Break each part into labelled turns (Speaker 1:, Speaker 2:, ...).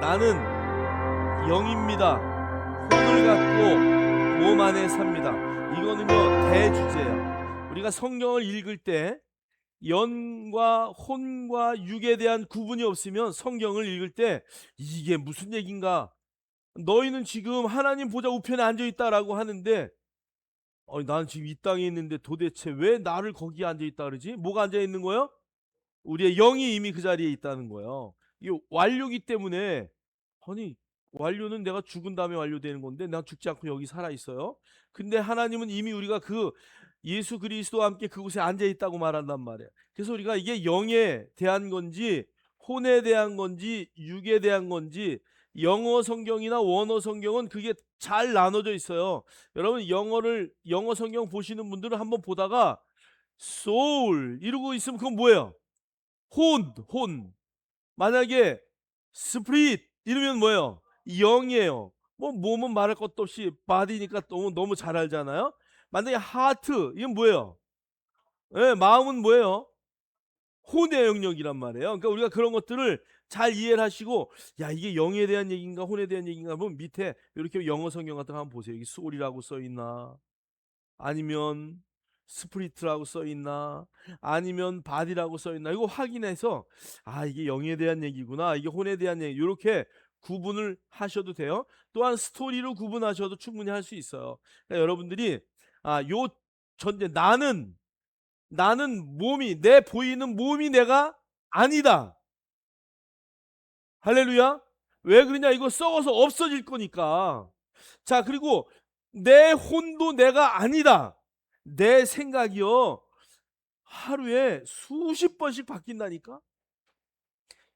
Speaker 1: 나는 영입니다. 혼을 갖고 몸 안에 삽니다. 이거는요 대주제예요. 우리가 성경을 읽을 때 영과 혼과 육에 대한 구분이 없으면 성경을 읽을 때 이게 무슨 얘긴가? 너희는 지금 하나님 보좌 우편에 앉아 있다라고 하는데 난 지금 이 땅에 있는데 도대체 왜 나를 거기에 앉아 있다 그러지? 뭐가 앉아 있는 거예요? 우리의 영이 이미 그 자리에 있다는 거예요. 이 완료기 때문에 아니 완료는 내가 죽은 다음에 완료되는 건데 난 죽지 않고 여기 살아 있어요. 근데 하나님은 이미 우리가 그 예수 그리스도와 함께 그곳에 앉아 있다고 말한단 말이에요. 그래서 우리가 이게 영에 대한 건지 혼에 대한 건지 육에 대한 건지 영어 성경이나 원어 성경은 그게 잘 나눠져 있어요. 여러분 영어 성경 보시는 분들은 한번 보다가 soul 이러고 있으면 그건 뭐예요? 혼. 만약에 스프릿 이러면 뭐예요? 영이에요. 뭐 몸은 말할 것도 없이 바디니까 너무 잘 알잖아요. 만약에 하트 이건 뭐예요? 예, 마음은 뭐예요? 혼의 영역이란 말이에요. 그러니까 우리가 그런 것들을 잘 이해를 하시고 야 이게 영에 대한 얘기인가 혼에 대한 얘기인가 보면 밑에 이렇게 영어 성경 같은 거 한번 보세요. 여기 소울이라고 써 있나? 아니면 스프리트라고 써 있나 아니면 바디라고 써 있나 이거 확인해서 이게 영에 대한 얘기구나 이게 혼에 대한 얘기 이렇게 구분을 하셔도 돼요. 또한 스토리로 구분하셔도 충분히 할 수 있어요. 그러니까 여러분들이 요 전제 나는 몸이 내 보이는 몸이 내가 아니다. 할렐루야. 왜 그러냐 이거 썩어서 없어질 거니까. 자 그리고 내 혼도 내가 아니다. 내 생각이요 하루에 수십 번씩 바뀐다니까.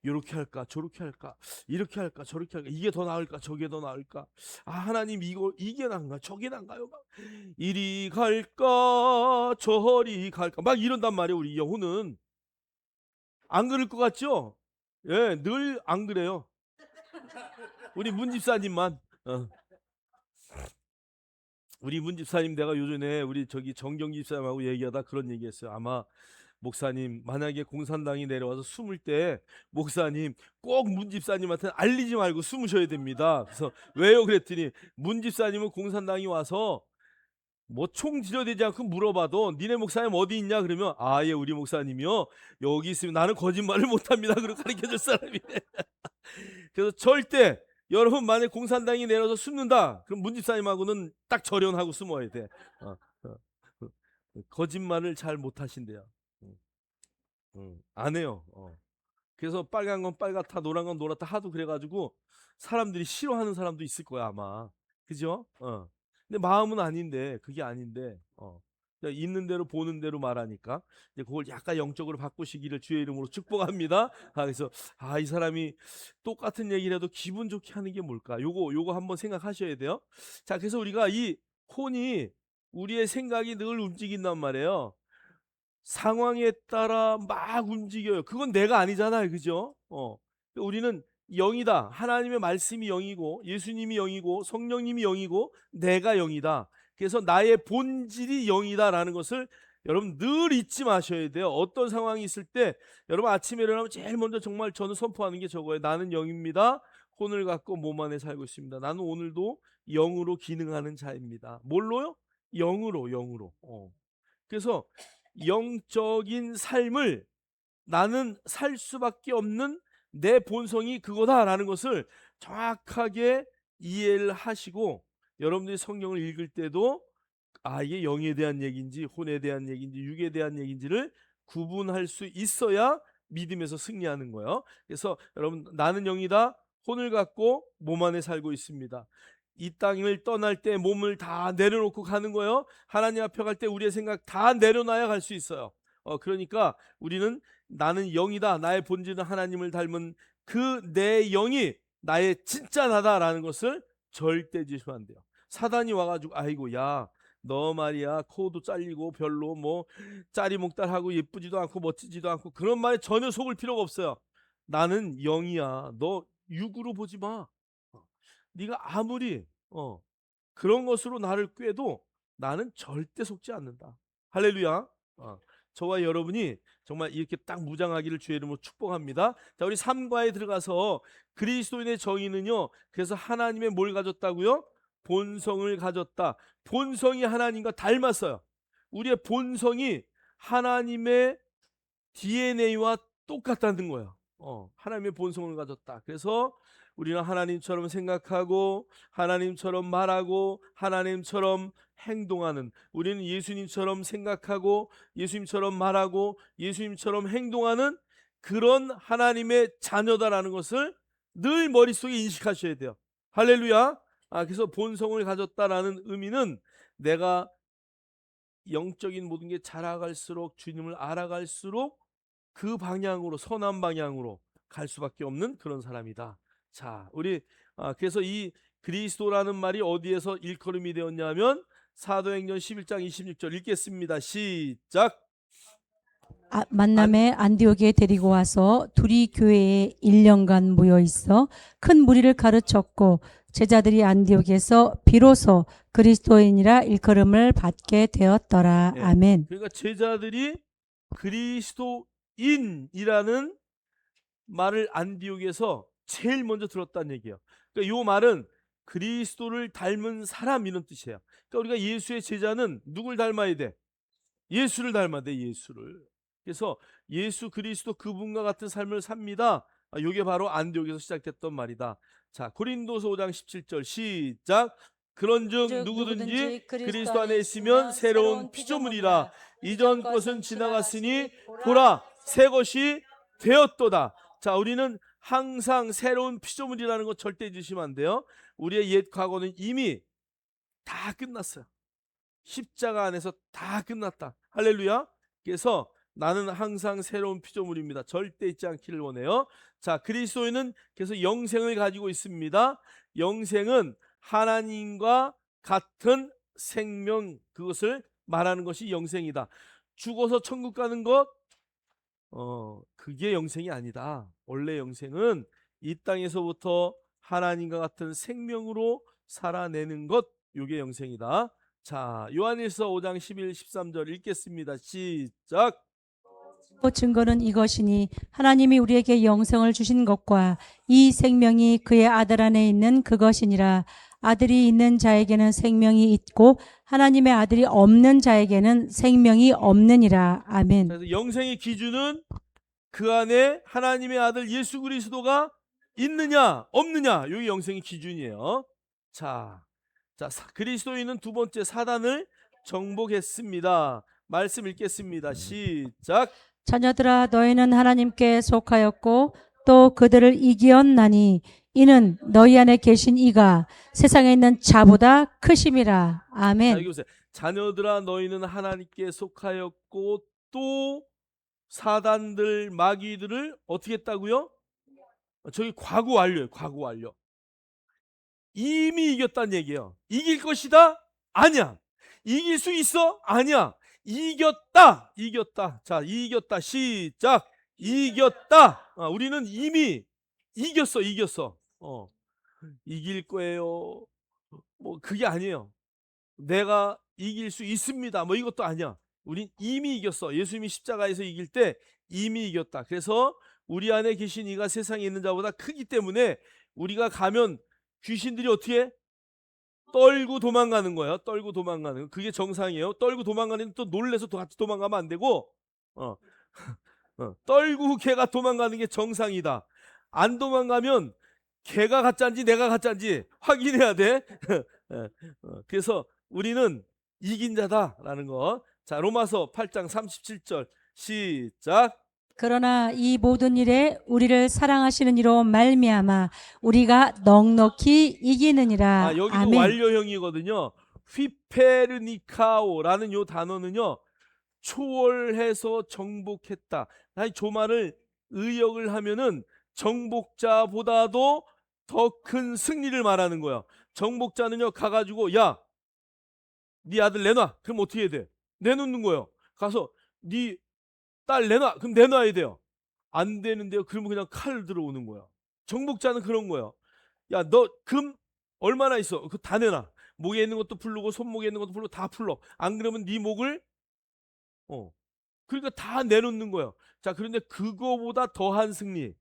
Speaker 1: 이렇게 할까 저렇게 할까 이렇게 할까 저렇게 할까 이게 더 나을까 저게 더 나을까 하나님 이게 난가 저게 난가요 막 이리 갈까 저리 갈까 막 이런단 말이에요. 우리 영혼은 안 그럴 것 같죠? 예, 늘 안 그래요. 우리 문 집사님만 우리 문 집사님 내가 요즘에 우리 저기 정경 집사님하고 얘기하다 그런 얘기했어요. 아마 목사님 만약에 공산당이 내려와서 숨을 때 목사님 꼭 문 집사님한테 알리지 말고 숨으셔야 됩니다. 그래서 왜요? 그랬더니 문 집사님은 공산당이 와서 뭐 총 들여대지 않고 물어봐도 니네 목사님 어디 있냐 그러면 예 우리 목사님이요 여기 있으면 나는 거짓말을 못합니다. 그러고 가르쳐줄 사람이네. 그래서 절대 여러분 만약 공산당이 내려서 숨는다 그럼 문 집사님하고는 딱 절연하고 숨어야 돼. 어, 어, 어. 거짓말을 잘 못하신대요. 음, 안 해요. 그래서 빨간 건 빨갛다 노란 건 노랗다 하도 그래가지고 사람들이 싫어하는 사람도 있을 거야 아마. 그죠? 근데 마음은 아닌데 그게 아닌데 그냥 있는 대로 보는 대로 말하니까 이제 그걸 약간 영적으로 바꾸시기를 주의 이름으로 축복합니다. 그래서 이 사람이 똑같은 얘기를 해도 기분 좋게 하는 게 뭘까? 요거 한번 생각하셔야 돼요. 자 그래서 우리가 이 혼이 우리의 생각이 늘 움직인단 말이에요. 상황에 따라 막 움직여요. 그건 내가 아니잖아요. 그죠? 우리는 영이다. 하나님의 말씀이 영이고 예수님이 영이고 성령님이 영이고 내가 영이다. 그래서 나의 본질이 영이다라는 것을 여러분 늘 잊지 마셔야 돼요. 어떤 상황이 있을 때 여러분 아침에 일어나면 제일 먼저 정말 저는 선포하는 게 저거예요. 나는 영입니다. 혼을 갖고 몸 안에 살고 있습니다. 나는 오늘도 영으로 기능하는 자입니다. 뭘로요? 영으로. 그래서 영적인 삶을 나는 살 수밖에 없는 내 본성이 그거다라는 것을 정확하게 이해를 하시고 여러분들이 성경을 읽을 때도 이게 영에 대한 얘기인지 혼에 대한 얘기인지 육에 대한 얘기인지를 구분할 수 있어야 믿음에서 승리하는 거예요. 그래서 여러분 나는 영이다. 혼을 갖고 몸 안에 살고 있습니다. 이 땅을 떠날 때 몸을 다 내려놓고 가는 거예요. 하나님 앞에 갈 때 우리의 생각 다 내려놔야 갈 수 있어요. 그러니까 우리는 나는 영이다. 나의 본질은 하나님을 닮은 그 내 영이 나의 진짜 나다라는 것을 절대 지시면 안 돼요. 사단이 와가지고 아이고 야 너 말이야 코도 잘리고 별로 뭐 짜리목달하고 예쁘지도 않고 멋지지도 않고 그런 말에 전혀 속을 필요가 없어요. 나는 영이야. 너 육으로 보지 마. 네가 아무리 그런 것으로 나를 꾀도 나는 절대 속지 않는다. 할렐루야. 저와 여러분이 정말 이렇게 딱 무장하기를 주의 이름으로 축복합니다. 자, 우리 3과에 들어가서 그리스도인의 정의는요, 그래서 하나님의 뭘 가졌다고요? 본성을 가졌다. 본성이 하나님과 닮았어요. 우리의 본성이 하나님의 DNA와 똑같다는 거예요. 하나님의 본성을 가졌다. 그래서 우리는 하나님처럼 생각하고 하나님처럼 말하고 하나님처럼 행동하는, 우리는 예수님처럼 생각하고 예수님처럼 말하고 예수님처럼 행동하는 그런 하나님의 자녀다라는 것을 늘 머릿속에 인식하셔야 돼요. 할렐루야. 그래서 본성을 가졌다라는 의미는 내가 영적인 모든 게 자라갈수록, 주님을 알아갈수록 그 방향으로, 선한 방향으로 갈 수밖에 없는 그런 사람이다. 자, 우리 그래서 이 그리스도라는 말이 어디에서 일컬음이 되었냐면 사도행전 11장 26절 읽겠습니다. 시작.
Speaker 2: 만남에 안디옥에 데리고 와서 둘이 교회에 1년간 모여 있어 큰 무리를 가르쳤고 제자들이 안디옥에서 비로소 그리스도인이라 일컬음을 받게 되었더라.
Speaker 1: 네.
Speaker 2: 아멘.
Speaker 1: 그러니까 제자들이 그리스도인이라는 말을 안디옥에서 제일 먼저 들었다는 얘기예요. 그러니까 이 말은 그리스도를 닮은 사람, 이런 뜻이에요. 그러니까 우리가 예수의 제자는 누굴 닮아야 돼? 예수를 닮아야 돼, 예수를. 그래서 예수 그리스도 그분과 같은 삶을 삽니다. 이게 바로 안디옥에서 시작됐던 말이다. 자, 고린도서 5장 17절 시작. 그런즉 누구든지 그리스도 안에 있으면 새로운 피조물이라. 이전 것은 지나갔으니 보라, 새 것이 되었도다. 자, 우리는 항상 새로운 피조물이라는 거 절대 잊으시면 안 돼요. 우리의 옛 과거는 이미 다 끝났어요. 십자가 안에서 다 끝났다. 할렐루야. 그래서 나는 항상 새로운 피조물입니다. 절대 잊지 않기를 원해요. 자, 그리스도인은 그래서 영생을 가지고 있습니다. 영생은 하나님과 같은 생명, 그것을 말하는 것이 영생이다. 죽어서 천국 가는 것, 그게 영생이 아니다. 원래 영생은 이 땅에서부터 하나님과 같은 생명으로 살아내는 것, 이게 영생이다. 자, 요한일서 5장 11, 13절 읽겠습니다. 시작.
Speaker 2: 증거는 이것이니 하나님이 우리에게 영생을 주신 것과 이 생명이 그의 아들 안에 있는 그것이니라. 아들이 있는 자에게는 생명이 있고 하나님의 아들이 없는 자에게는 생명이 없느니라. 아멘.
Speaker 1: 그래서 영생의 기준은 그 안에 하나님의 아들 예수 그리스도가 있느냐 없느냐, 이게 영생의 기준이에요. 자, 그리스도인은 두 번째 사단을 정복했습니다. 말씀 읽겠습니다. 시작.
Speaker 2: 자녀들아 너희는 하나님께 속하였고 또 그들을 이기었나니 이는 너희 안에 계신 이가 세상에 있는 자보다 크심이라.
Speaker 1: 자,
Speaker 2: 아멘.
Speaker 1: 여기 보세요. 자녀들아 너희는 하나님께 속하였고 또 사단들, 마귀들을 어떻게 했다고요? 저기 과거 완료예요. 과거 완료. 이미 이겼다는 얘기예요. 이길 것이다? 아니야. 이길 수 있어? 아니야. 이겼다. 이겼다. 자, 이겼다. 시작. 이겼다. 우리는 이미 이겼어. 이겼어. 이길 거예요. 뭐 그게 아니에요. 내가 이길 수 있습니다. 뭐 이것도 아니야. 우린 이미 이겼어. 예수님이 십자가에서 이길 때 이미 이겼다. 그래서 우리 안에 계신 이가 세상에 있는 자보다 크기 때문에 우리가 가면 귀신들이 어떻게 해? 떨고 도망가는 거예요. 떨고 도망가는 거. 그게 정상이에요. 떨고 도망가는 또 놀래서 또 같이 도망가면 안 되고, 어, 떨고 개가 도망가는 게 정상이다. 안 도망가면 개가 가짜인지 내가 가짜인지 확인해야 돼. 그래서 우리는 이긴 자다라는 거. 자, 로마서 8장 37절 시작.
Speaker 2: 그러나 이 모든 일에 우리를 사랑하시는 이로 말미암아 우리가 넉넉히 이기느니라.
Speaker 1: 여기도
Speaker 2: 아멘.
Speaker 1: 완료형이거든요. 휘페르니카오라는 요 단어는요, 초월해서 정복했다. 아니, 조말을 의역을 하면은 정복자보다도 더 큰 승리를 말하는 거야. 정복자는요, 가가지고 야, 네 아들 내놔. 그럼 어떻게 해야 돼? 내놓는 거예요. 가서 네 딸 내놔. 그럼 내놔야 돼요. 안 되는데요. 그러면 그냥 칼 들어오는 거야. 정복자는 그런 거예요. 야, 너 금 얼마나 있어? 그거 다 내놔. 목에 있는 것도 풀르고 손목에 있는 것도 풀고 다 풀러. 안 그러면 네 목을 그러니까 다 내놓는 거예요. 자, 그런데 그거보다 더한 승리,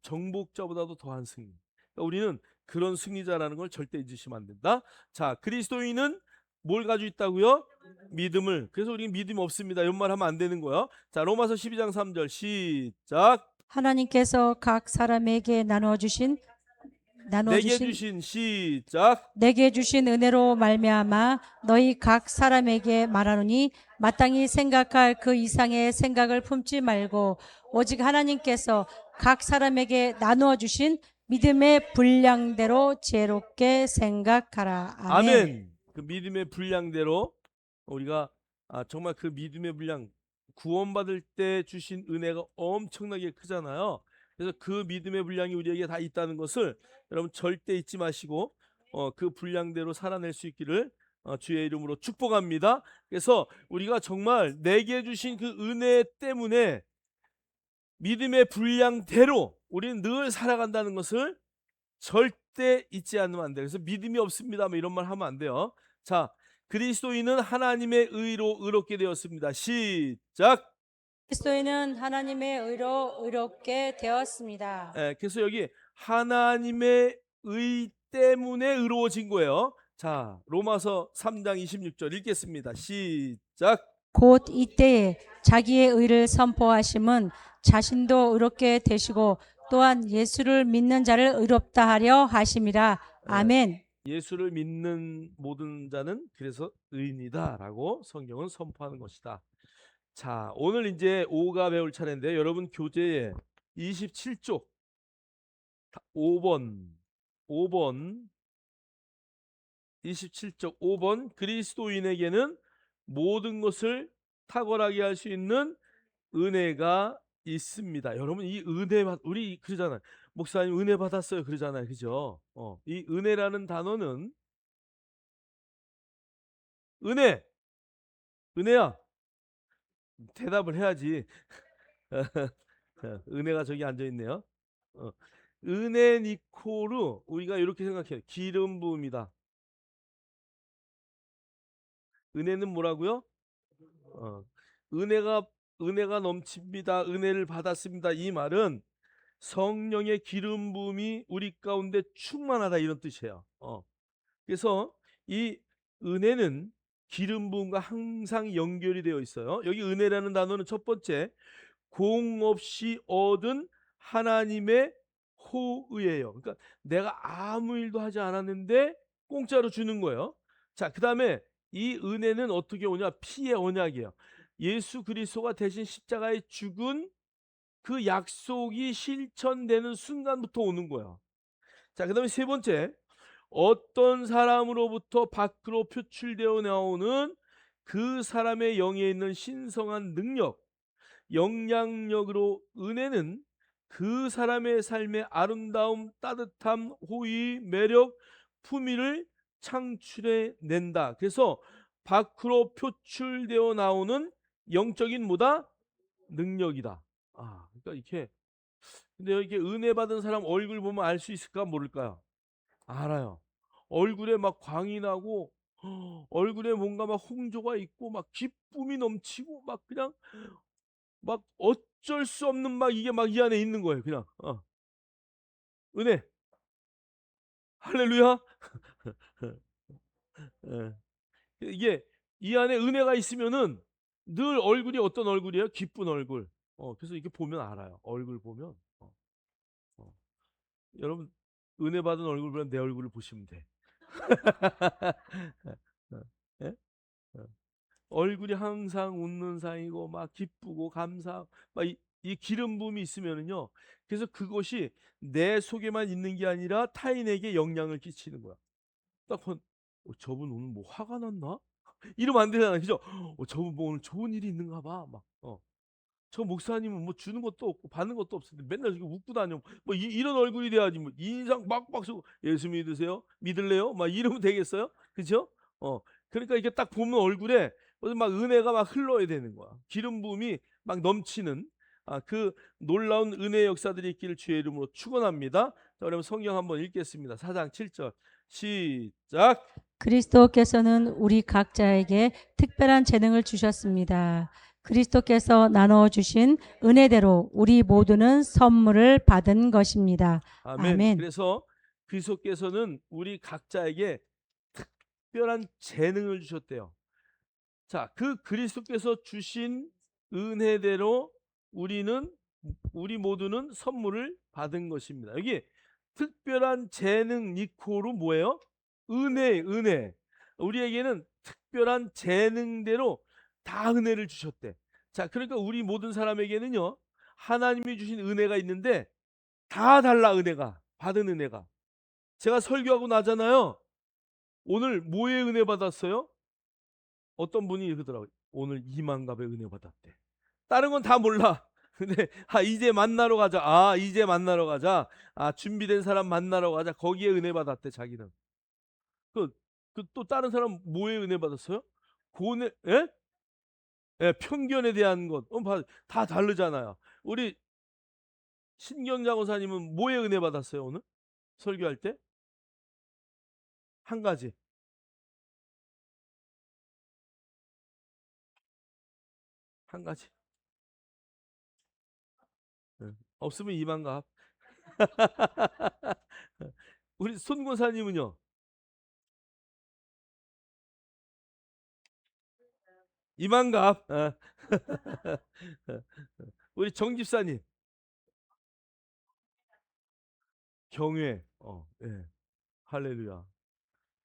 Speaker 1: 정복자보다도 더한 승리. 그러니까 우리는 그런 승리자라는 걸 절대 잊으시면 안 된다. 자, 그리스도인은 뭘 가지고 있다고요? 믿음을. 그래서 우리는 믿음이 없습니다. 이런 말 하면 안 되는 거예요. 자, 로마서 12장 3절 시작.
Speaker 2: 하나님께서 각 사람에게 나눠 주신
Speaker 1: 시작.
Speaker 2: 내게 주신 은혜로 말미암아 너희 각 사람에게 말하노니 마땅히 생각할 그 이상의 생각을 품지 말고 오직 하나님께서 각 사람에게 나누어 주신 믿음의 분량대로 지혜롭게 생각하라. 아멘.
Speaker 1: 아멘. 그 믿음의 분량대로 우리가 정말 그 믿음의 분량, 구원받을 때 주신 은혜가 엄청나게 크잖아요. 그래서 그 믿음의 분량이 우리에게 다 있다는 것을 여러분 절대 잊지 마시고 그 분량대로 살아낼 수 있기를 주의 이름으로 축복합니다. 그래서 우리가 정말 내게 주신 그 은혜 때문에 믿음의 분량대로 우리는 늘 살아간다는 것을 절대 잊지 않으면 안 돼요. 그래서 믿음이 없습니다, 뭐 이런 말 하면 안 돼요. 자, 그리스도인은 하나님의 의로 의롭게 되었습니다. 시작.
Speaker 2: 그리스도인은 하나님의 의로 의롭게 되었습니다.
Speaker 1: 그래서 여기 하나님의 의 때문에 의로워진 거예요. 자, 로마서 3장 26절 읽겠습니다. 시작.
Speaker 2: 곧 이때에 자기의 의를 선포하심은 자신도 의롭게 되시고 또한 예수를 믿는 자를 의롭다 하려 하심이라. 아멘.
Speaker 1: 예수를 믿는 모든 자는 그래서 의인이다라고 성경은 선포하는 것이다. 자, 오늘 이제 5가 배울 차례인데 여러분 교재에 27쪽 5번 27쪽 5번 그리스도인에게는 모든 것을 탁월하게 할 수 있는 은혜가 있습니다. 여러분 이 은혜 우리 그러잖아요. 목사님 은혜 받았어요 그러잖아요. 그죠? 이 은혜라는 단어는 은혜야 대답을 해야지. 은혜가 저기 앉아 있네요. 은혜 니코르 우리가 이렇게 생각해요. 기름 부음이다. 은혜는 뭐라고요? 은혜가 넘칩니다. 은혜를 받았습니다. 이 말은 성령의 기름 부음이 우리 가운데 충만하다 이런 뜻이에요. 그래서 이 은혜는 기름 부음과 항상 연결이 되어 있어요. 여기 은혜라는 단어는 첫 번째 공 없이 얻은 하나님의 호의예요. 그러니까 내가 아무 일도 하지 않았는데 공짜로 주는 거예요. 자, 그다음에 이 은혜는 어떻게 오냐? 피의 언약이에요. 예수 그리스도가 대신 십자가에 죽은 그 약속이 실천되는 순간부터 오는 거예요. 자, 그다음에 세 번째 어떤 사람으로부터 밖으로 표출되어 나오는 그 사람의 영에 있는 신성한 능력, 영향력으로 은혜는 그 사람의 삶의 아름다움, 따뜻함, 호의, 매력, 품위를 창출해 낸다. 그래서 밖으로 표출되어 나오는 영적인 뭐다? 능력이다. 그러니까 이렇게 근데 이렇게 은혜 받은 사람 얼굴 보면 알 수 있을까 모를까요? 알아요. 얼굴에 막 광이 나고 얼굴에 뭔가 막 홍조가 있고 막 기쁨이 넘치고 막 그냥 막 어쩔 수 없는 막 이게 막 이 안에 있는 거예요. 그냥 은혜 할렐루야. 예. 이게 이 안에 은혜가 있으면은 늘 얼굴이 어떤 얼굴이에요? 기쁜 얼굴. 그래서 이렇게 보면 알아요. 얼굴 보면 여러분 은혜 받은 얼굴보다 내 얼굴을 보시면 돼. 예? 어. 얼굴이 항상 웃는 상이고 막 기쁘고 감사 막 이 기름 부음이 있으면은요. 그래서 그것이 내 속에만 있는 게 아니라 타인에게 영향을 끼치는 거야. 딱 저분 오늘 뭐 화가 났나? 이러면 안 되잖아. 그죠? 저분 뭐 오늘 좋은 일이 있는가 봐. 막 저 목사님은 뭐 주는 것도 없고 받는 것도 없는데 맨날 이렇게 웃고 다녀. 뭐 이런 얼굴이 돼야지. 뭐 인상 막막 쓰고 예수 믿으세요? 믿을래요? 막 이러면 되겠어요? 그죠? 그러니까 이렇게 딱 보면 얼굴에 무슨 막 은혜가 막 흘러야 되는 거야. 기름 부음이 막 넘치는 그 놀라운 은혜의 역사들이 있기를 주의 이름으로 축원합니다. 자, 여러분 성경 한번 읽겠습니다. 4장 7절 시작.
Speaker 2: 그리스도께서는 우리 각자에게 특별한 재능을 주셨습니다. 그리스도께서 나누어 주신 은혜대로 우리 모두는 선물을 받은 것입니다.
Speaker 1: 아멘.
Speaker 2: 아멘.
Speaker 1: 그래서 그리스도께서는 우리 각자에게 특별한 재능을 주셨대요. 자, 그 그리스도께서 주신 은혜대로 우리 모두는 선물을 받은 것입니다. 여기 특별한 재능 니코로 뭐예요? 은혜. 우리에게는 특별한 재능대로 다 은혜를 주셨대. 자, 그러니까 우리 모든 사람에게는요, 하나님이 주신 은혜가 있는데 다 달라, 은혜가. 받은 은혜가. 제가 설교하고 나잖아요. 오늘 뭐의 은혜 받았어요? 어떤 분이 이러더라고요. 오늘 이만갑의 은혜 받았대. 다른 건 다 몰라. 근데 이제 만나러 가자. 이제 만나러 가자. 준비된 사람 만나러 가자. 거기에 은혜 받았대, 자기는. 그, 또 다른 사람 뭐에 은혜 받았어요? 고뇌, 예? 예, 편견에 대한 것. 다 다르잖아요. 우리 신경장호사님은 뭐에 은혜 받았어요, 오늘? 설교할 때? 한 가지. 한 가지. 예. 없으면 이만갑. 우리 손고사님은요? 이만갑. 우리 정집사님 경외. 예. 할렐루야.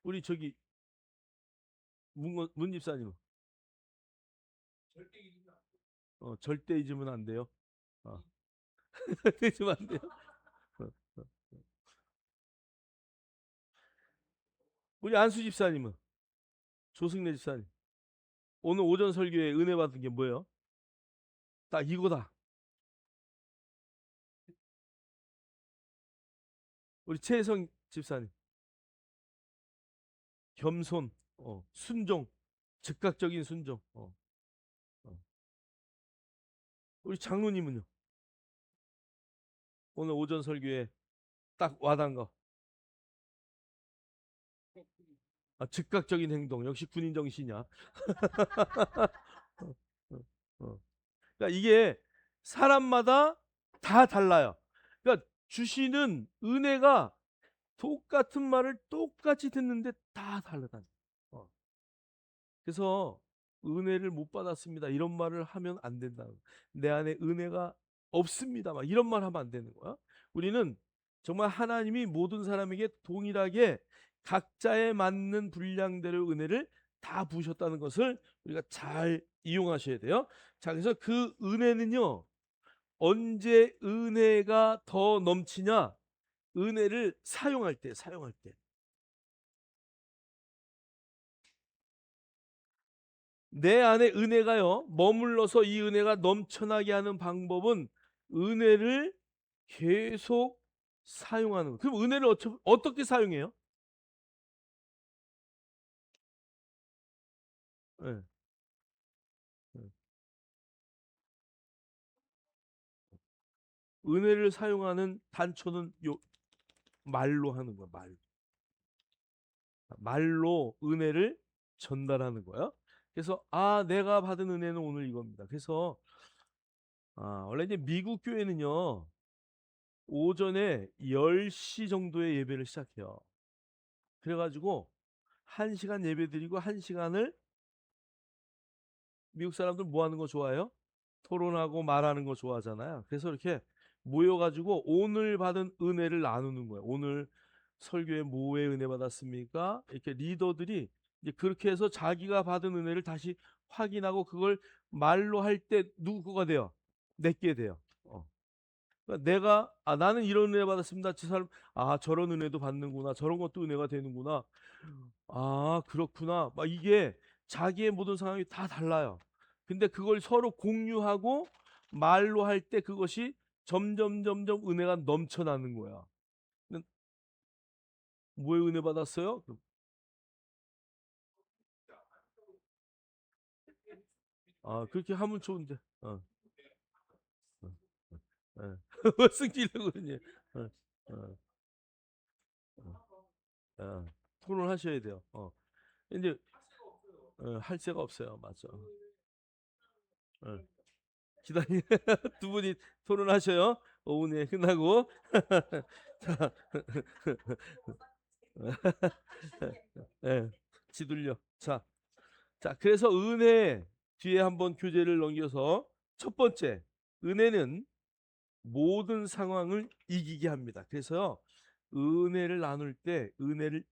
Speaker 1: 우리 저기 문집사님 절대 잊으면 안 돼요. 어. 잊으면 안 돼요. 어. 우리 안수 집사님은 조승래 집사님 오늘 오전 설교에 은혜 받은 게 뭐예요? 딱 이거다. 우리 최혜성 집사님 겸손, 순종, 즉각적인 순종. 어. 우리 장로님은요? 오늘 오전 설교에 딱 와닿은 거. 즉각적인 행동. 역시 군인 정신이야. 어, 어, 어. 그러니까 이게 사람마다 다 달라요. 그러니까 주시는 은혜가 똑같은 말을 똑같이 듣는데 다 다르다. 어. 그래서 은혜를 못 받았습니다. 이런 말을 하면 안 된다. 내 안에 은혜가 없습니다. 막 이런 말 하면 안 되는 거야. 우리는 정말 하나님이 모든 사람에게 동일하게 각자에 맞는 분량대로 은혜를 다 부으셨다는 것을 우리가 잘 이용하셔야 돼요. 자, 그래서 그 은혜는요, 언제 은혜가 더 넘치냐? 은혜를 사용할 때. 내 안에 은혜가요, 머물러서 이 은혜가 넘쳐나게 하는 방법은 은혜를 계속 사용하는 거. 그럼 은혜를 어떻게 사용해요? 예, 예. 은혜를 사용하는 단초는 말로 하는 거야, 말로 은혜를 전달하는 거야. 그래서 내가 받은 은혜는 오늘 이겁니다. 그래서 원래 이제 미국 교회는요, 오전에 10시 정도에 예배를 시작해요. 그래가지고 1시간 예배 드리고 1시간을 미국 사람들 뭐 하는 거 좋아해요? 토론하고 말하는 거 좋아하잖아요. 그래서 이렇게 모여가지고 오늘 받은 은혜를 나누는 거예요. 오늘 설교에 뭐에 은혜 받았습니까? 이렇게 리더들이 이제 그렇게 해서 자기가 받은 은혜를 다시 확인하고 그걸 말로 할 때 누구가 돼요? 내게 돼요. 그러니까 내가 나는 이런 은혜 받았습니다. 저 사람 저런 은혜도 받는구나. 저런 것도 은혜가 되는구나. 그렇구나. 막 이게 자기의 모든 상황이 다 달라요. 근데 그걸 서로 공유하고 말로 할 때 그것이 점점 은혜가 넘쳐나는 거야. 근데 뭐에 은혜 받았어요? 그렇게 하면 좋은데. 어, 어. 뭐 승질내고 그러냐. 어, 어, 토론하셔야 돼요. 이제 할 새가 없어요. 맞아. 어. 기다리 두 분이 토론하셔요. 오후에 끝나고. 자, 예, 지둘려. 자, 그래서 은혜 뒤에 한번 교재를 넘겨서 첫 번째, 은혜는 모든 상황을 이기게 합니다. 그래서 은혜를 나눌 때 은혜를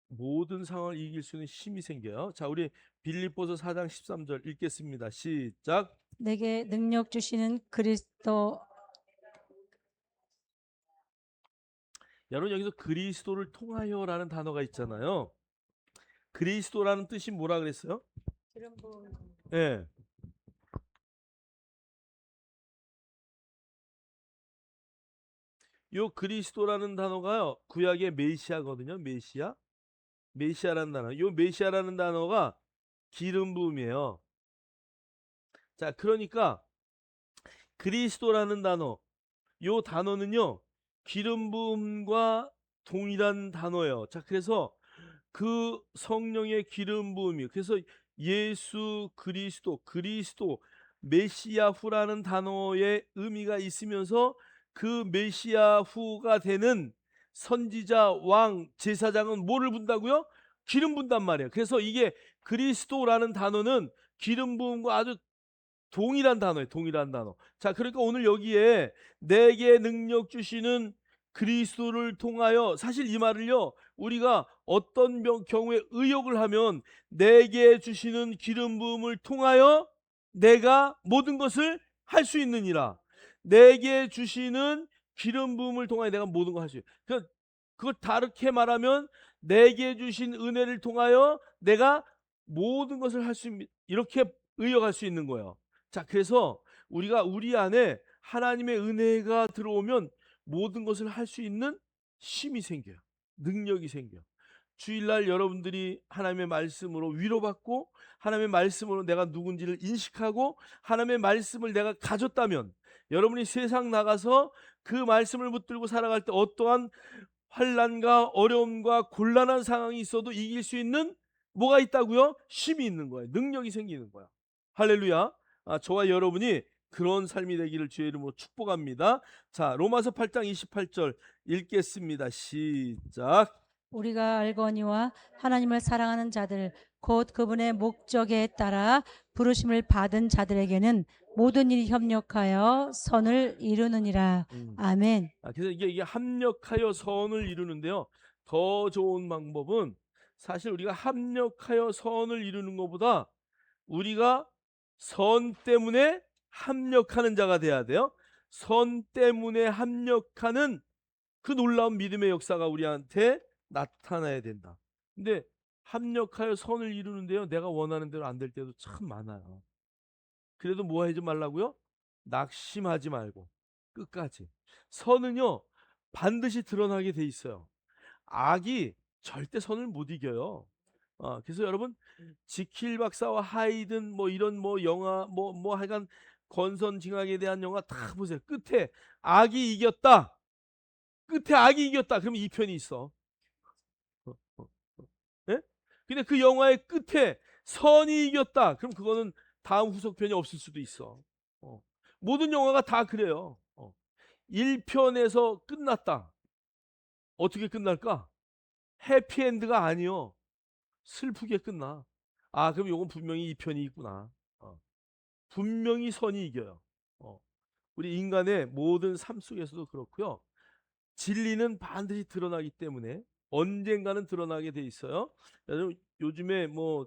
Speaker 1: 모든 상황을 이길 수 있는 힘이 생겨요. 자, 우리 빌립보서 4장 13절 읽겠습니다. 시작.
Speaker 2: 내게 능력 주시는 그리스도.
Speaker 1: 여러분 여기서 그리스도를 통하여라는 단어가 있잖아요. 그리스도라는 뜻이 뭐라 그랬어요? 예. 요 그리스도라는 단어가요. 구약의 메시아거든요. 메시아라는 단어. 요 메시아라는 단어가 기름 부음이에요. 자, 그러니까 그리스도라는 단어, 요 단어는요. 기름 부음과 동일한 단어예요. 자, 그래서 그 성령의 기름 부음이, 그래서 예수 그리스도 메시아후라는 단어의 의미가 있으면서 그 메시아후가 되는 선지자 왕 제사장은 뭐를 분다고요? 기름 분단 말이에요. 그래서 이게 그리스도라는 단어는 기름 부음과 아주 동일한 단어예요. 동일한 단어. 자, 그러니까 오늘 여기에 내게 능력 주시는 그리스도를 통하여, 사실 이 말을요, 우리가 어떤 경우에 의역을 하면 내게 주시는 기름 부음을 통하여 내가 모든 것을 할 수 있느니라. 내게 주시는 기름 부음을 통하여 내가 모든 걸 할 수 있어요. 그걸 다르게 말하면 내게 주신 은혜를 통하여 내가 모든 것을 할 수 있는, 이렇게 의역할 수 있는 거예요. 자, 그래서 우리가 우리 안에 하나님의 은혜가 들어오면 모든 것을 할 수 있는 힘이 생겨요. 능력이 생겨요. 주일날 여러분들이 하나님의 말씀으로 위로받고 하나님의 말씀으로 내가 누군지를 인식하고 하나님의 말씀을 내가 가졌다면 여러분이 세상 나가서 그 말씀을 붙들고 살아갈 때 어떠한 환난과 어려움과 곤란한 상황이 있어도 이길 수 있는 뭐가 있다고요? 힘이 있는 거예요. 능력이 생기는 거야. 할렐루야. 저와 여러분이 그런 삶이 되기를 주의 이름으로 축복합니다. 자, 로마서 8장 28절 읽겠습니다. 시작.
Speaker 2: 우리가 알거니와 하나님을 사랑하는 자들 곧 그분의 목적에 따라 부르심을 받은 자들에게는 모든 일이 협력하여 선을 이루느니라. 아멘.
Speaker 1: 그래서 이게 합력하여 선을 이루는데요. 더 좋은 방법은 사실 우리가 합력하여 선을 이루는 것보다 우리가 선 때문에 합력하는 자가 돼야 돼요. 선 때문에 합력하는 그 놀라운 믿음의 역사가 우리한테 나타나야 된다. 근데 합력하여 선을 이루는데요. 내가 원하는 대로 안 될 때도 참 많아요. 그래도 뭐 하지 말라고요? 낙심하지 말고 끝까지. 선은요 반드시 드러나게 돼 있어요. 악이 절대 선을 못 이겨요. 그래서 여러분 지킬 박사와 하이든 뭐 이런 뭐 영화 뭐 하여간 권선징악에 대한 영화 다 보세요. 끝에 악이 이겼다. 끝에 악이 이겼다. 그러면 이 편이 있어. 예? 근데 그 영화의 끝에 선이 이겼다. 그럼 그거는 다음 후속편이 없을 수도 있어. 모든 영화가 다 그래요. 1편에서 끝났다. 어떻게 끝날까? 해피엔드가 아니요. 슬프게 끝나. 그럼 요건 분명히 2편이 있구나. 분명히 선이 이겨요. 우리 인간의 모든 삶 속에서도 그렇고요. 진리는 반드시 드러나기 때문에 언젠가는 드러나게 돼 있어요. 요즘에 뭐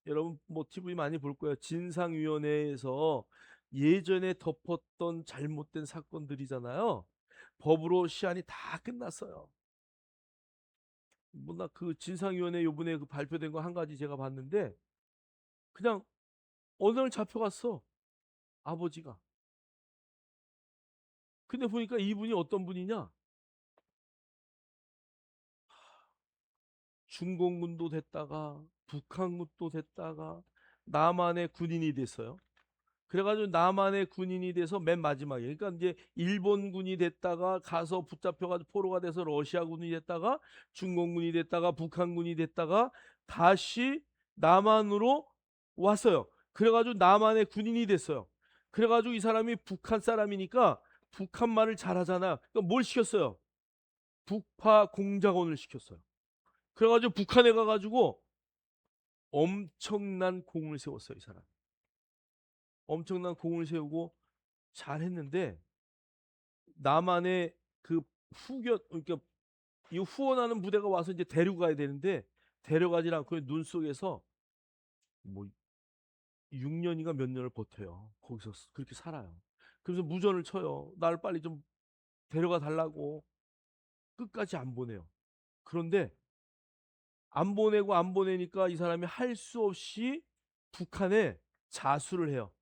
Speaker 1: 여러분 뭐 TV 많이 볼 거예요. 진상위원회에서 예전에 덮었던 잘못된 사건들이잖아요. 법으로 시한이 다 끝났어요. 뭐나 그 진상위원회 요번에 그 발표된 거 한 가지 제가 봤는데 그냥 어느 날 잡혀갔어. 아버지가. 근데 보니까 이분이 어떤 분이냐? 중공군도 됐다가 북한군도 됐다가 남한의 군인이 됐어요. 그래가지고 남한의 군인이 돼서 맨 마지막에 그러니까 이제 일본군이 됐다가 가서 붙잡혀가지고 포로가 돼서 러시아군이 됐다가 중공군이 됐다가 북한군이 됐다가 다시 남한으로 왔어요. 그래가지고 남한의 군인이 됐어요. 그래가지고 이 사람이 북한 사람이니까 북한 말을 잘하잖아. 그러니까 뭘 시켰어요? 북파 공작원을 시켰어요. 그래가지고 북한에 가가지고 엄청난 공을 세웠어요. 이 사람. 엄청난 공을 세우고 잘했는데 남한의 그 그러니까 이 후원하는 부대가 와서 이제 데려가야 되는데 데려가질 않고 눈 속에서 뭐 6년인가 몇 년을 버텨요. 거기서 그렇게 살아요. 그래서 무전을 쳐요. 나를 빨리 좀 데려가 달라고. 끝까지 안 보내요. 그런데 안 보내고 안 보내니까 이 사람이 할 수 없이 북한에 자수를 해요.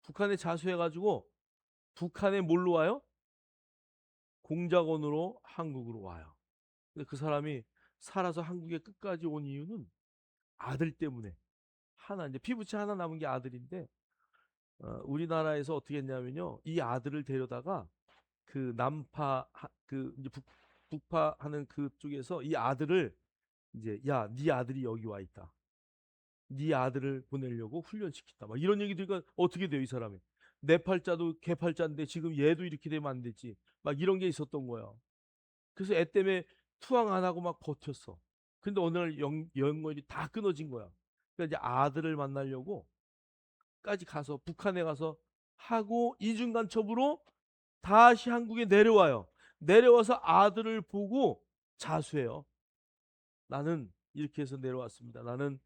Speaker 1: 북한에 자수해가지고 북한에 뭘로 와요? 공작원으로 한국으로 와요. 근데 그 사람이 살아서 한국에 끝까지 온 이유는 아들 때문에. 하나 이제 피부치 하나 남은 게 아들인데 우리나라에서 어떻게 했냐면요. 이 아들을 데려다가 그 남파 그 이제 북파 하는 그쪽에서 이 아들을 이제 야, 네 아들이 여기 와 있다. 네 아들을 보내려고 훈련시켰다. 막 이런 얘기 들으니까 어떻게 돼요, 이 사람이? 내 팔자도 개 팔자인데 지금 얘도 이렇게 되면 안 되지. 막 이런 게 있었던 거야. 그래서 애 때문에 투항 안 하고 막 버텼어. 근데 어느 날 연결이 다 끊어진 거야. 그러니까 이제 아들을 만나려고 까지 가서 북한에 가서 하고 이중간첩으로 다시 한국에 내려와요. 내려와서 아들을 보고 자수해요. 나는 이렇게 해서 내려왔습니다. 나는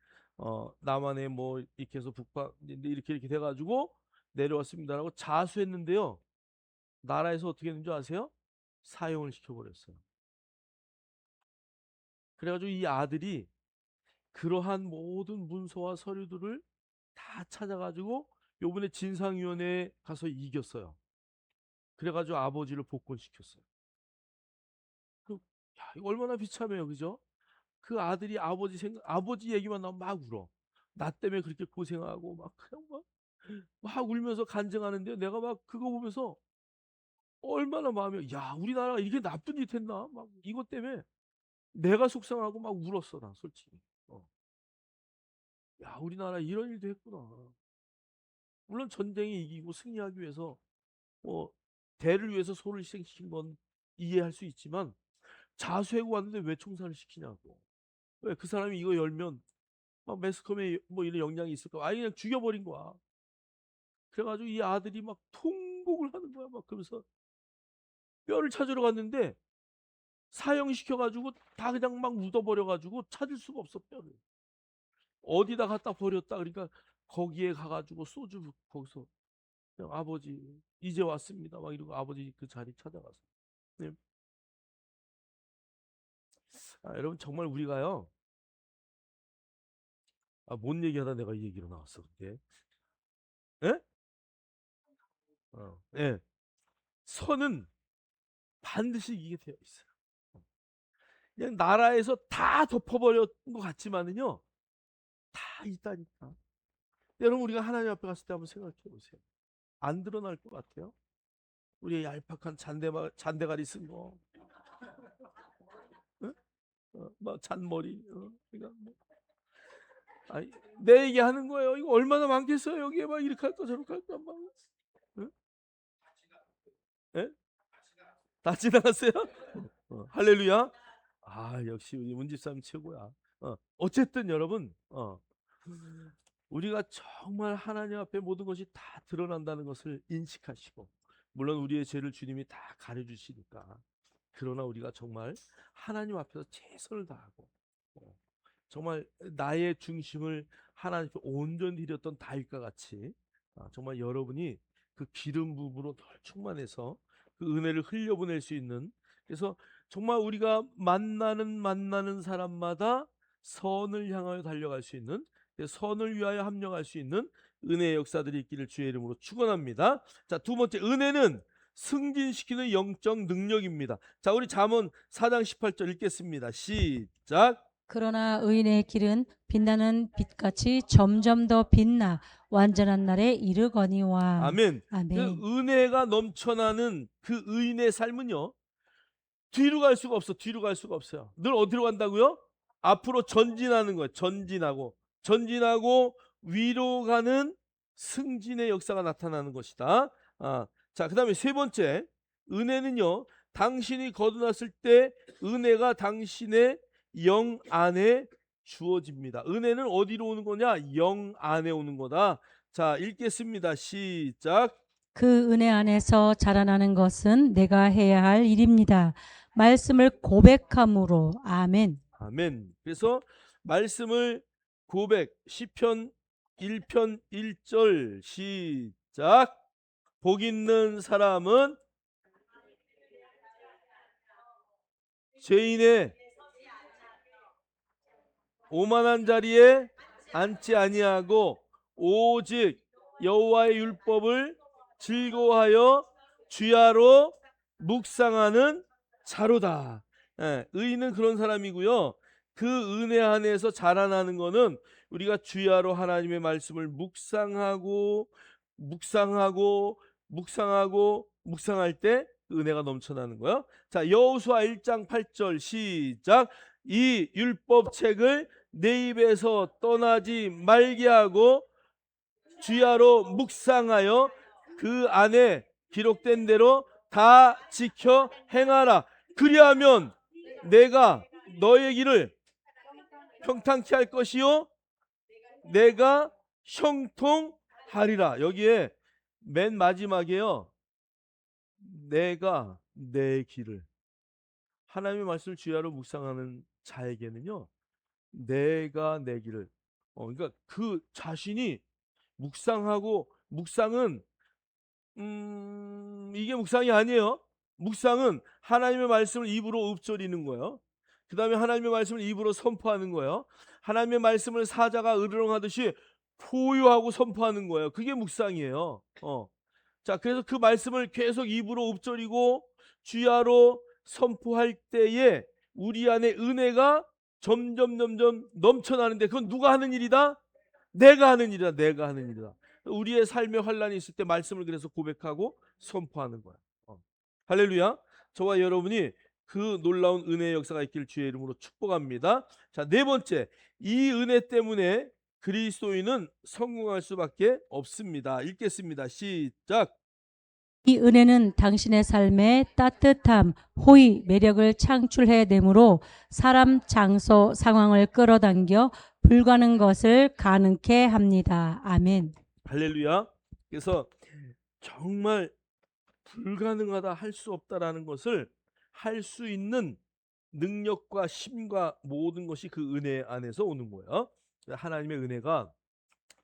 Speaker 1: 남한에 뭐 이렇게 해서 북파 이렇게 돼가지고 내려왔습니다라고 자수했는데요. 나라에서 어떻게 했는 줄 아세요? 사형을 시켜버렸어요. 그래가지고 이 아들이 그러한 모든 문서와 서류들을 다 찾아가지고 요번에 진상위원회에 가서 이겼어요. 그래가지고 아버지를 복권시켰어요. 그, 야, 이거 얼마나 비참해요, 그죠? 그 아들이 아버지 얘기만 나오면 막 울어. 나 때문에 그렇게 고생하고 막 그냥 막 울면서 간증하는데 내가 막 그거 보면서 얼마나 마음이 야 우리나라가 이렇게 나쁜 짓 했나 막 이것 때문에 내가 속상하고 막 울었어 나 솔직히. 야 우리나라 이런 일도 했구나. 물론 전쟁이 이기고 승리하기 위해서 뭐 대를 위해서 소를 희생시킨 건 이해할 수 있지만 자수하고 왔는데 왜 총살을 시키냐고. 왜 그 사람이 이거 열면 막 매스컴에 뭐 이런 영향이 있을까? 아예 그냥 죽여버린 거야. 그래가지고 이 아들이 막 통곡을 하는 거야. 막 그러면서 뼈를 찾으러 갔는데 사형시켜가지고 다 그냥 막 묻어버려가지고 찾을 수가 없어 뼈를. 어디다 갖다 버렸다. 그러니까 거기에 가가지고 소주 거기서 그냥 아버지 이제 왔습니다. 막 이러고 아버지 그 자리 찾아가서. 네. 여러분 정말 우리가요. 뭔 얘기하다 내가 이 얘기로 나왔어 근데. 예? 예. 선은 반드시 이게 되어 있어요. 그냥 나라에서 다 덮어버렸던 것 같지만은요, 다 있다니까. 여러분 우리가 하나님 앞에 갔을 때 한번 생각해 보세요. 안 드러날 것 같아요? 우리의 얄팍한 잔대가리 쓴 거, 응? 막 잔머리, 그러니까 뭐, 아니, 내 얘기 하는 거예요. 이거 얼마나 많겠어요? 여기에 막 이렇게 할까 저렇게 할까 막, 응? 예? 다 지나갔어요? 할렐루야. 역시 우리 문집사님 최고야. 어쨌든 여러분, 우리가 정말 하나님 앞에 모든 것이 다 드러난다는 것을 인식하시고, 물론 우리의 죄를 주님이 다 가려주시니까, 그러나 우리가 정말 하나님 앞에서 최선을 다하고, 정말 나의 중심을 하나님께 온전히 드렸던 다윗과 같이, 정말 여러분이 그 기름 부음으로 널 충만해서 그 은혜를 흘려보낼 수 있는, 그래서 정말 우리가 만나는 사람마다 선을 향하여 달려갈 수 있는, 선을 위하여 합력할 수 있는 은혜의 역사들이 있기를 주의 이름으로 축원합니다. 자, 두 번째, 은혜는 승진시키는 영적 능력입니다. 자, 우리 잠언 4장 18절 읽겠습니다. 시작.
Speaker 2: 그러나 의인의 길은 빛나는 빛같이 점점 더 빛나 완전한 날에 이르거니와.
Speaker 1: 아멘. 그
Speaker 2: 아멘.
Speaker 1: 은혜가 넘쳐나는 그 의인의 삶은요, 뒤로 갈 수가 없어. 뒤로 갈 수가 없어요. 늘 어디로 간다고요? 앞으로 전진하는 거예요. 전진하고 위로 가는 승진의 역사가 나타나는 것이다. 자, 그 다음에 세 번째, 은혜는요, 당신이 거듭났을 때 은혜가 당신의 영 안에 주어집니다. 은혜는 어디로 오는 거냐? 영 안에 오는 거다. 자, 읽겠습니다. 시작.
Speaker 2: 그 은혜 안에서 자라나는 것은 내가 해야 할 일입니다. 말씀을 고백함으로. 아멘.
Speaker 1: 아멘. 그래서 말씀을 고백, 시편 1편 1절 시작. 복 있는 사람은 죄인의 오만한 자리에 앉지 아니하고 오직 여호와의 율법을 즐거워하여 주야로 묵상하는 자로다. 예, 의인은 그런 사람이고요. 그 은혜 안에서 자라나는 거는 우리가 주야로 하나님의 말씀을 묵상하고 묵상할 때 은혜가 넘쳐나는 거예요. 자, 여호수아 1장 8절 시작. 이 율법책을 내 입에서 떠나지 말게 하고 주야로 묵상하여 그 안에 기록된 대로 다 지켜 행하라. 그리하면 내가 너의 길을 평탄케 할 것이요 내가 형통하리라. 여기에 맨 마지막에요, 내가 내 길을, 하나님의 말씀을 주야로 묵상하는 자에게는요, 내가 내 길을, 그러니까 그 자신이 묵상은 이게 묵상이 아니에요. 묵상은 하나님의 말씀을 입으로 읊조리는 거예요. 그 다음에 하나님의 말씀을 입으로 선포하는 거예요. 하나님의 말씀을 사자가 으르렁하듯이 포효하고 선포하는 거예요. 그게 묵상이에요. 자, 그래서 그 말씀을 계속 입으로 읊조리고 주야로 선포할 때에 우리 안에 은혜가 점점 넘쳐나는데, 그건 누가 하는 일이다? 내가 하는 일이다. 우리의 삶에 환란이 있을 때 말씀을 그래서 고백하고 선포하는 거야. 할렐루야. 저와 여러분이 그 놀라운 은혜의 역사가 있기를 주의 이름으로 축복합니다. 자, 네 번째, 이 은혜 때문에 그리스도인은 성공할 수밖에 없습니다. 읽겠습니다. 시작.
Speaker 2: 이 은혜는 당신의 삶에 따뜻함, 호의, 매력을 창출해내므로 사람, 장소, 상황을 끌어당겨 불가능한 것을 가능케 합니다. 아멘.
Speaker 1: 할렐루야. 그래서 정말 불가능하다, 할 수 없다라는 것을 할 수 있는 능력과 힘과 모든 것이 그 은혜 안에서 오는 거예요. 하나님의 은혜가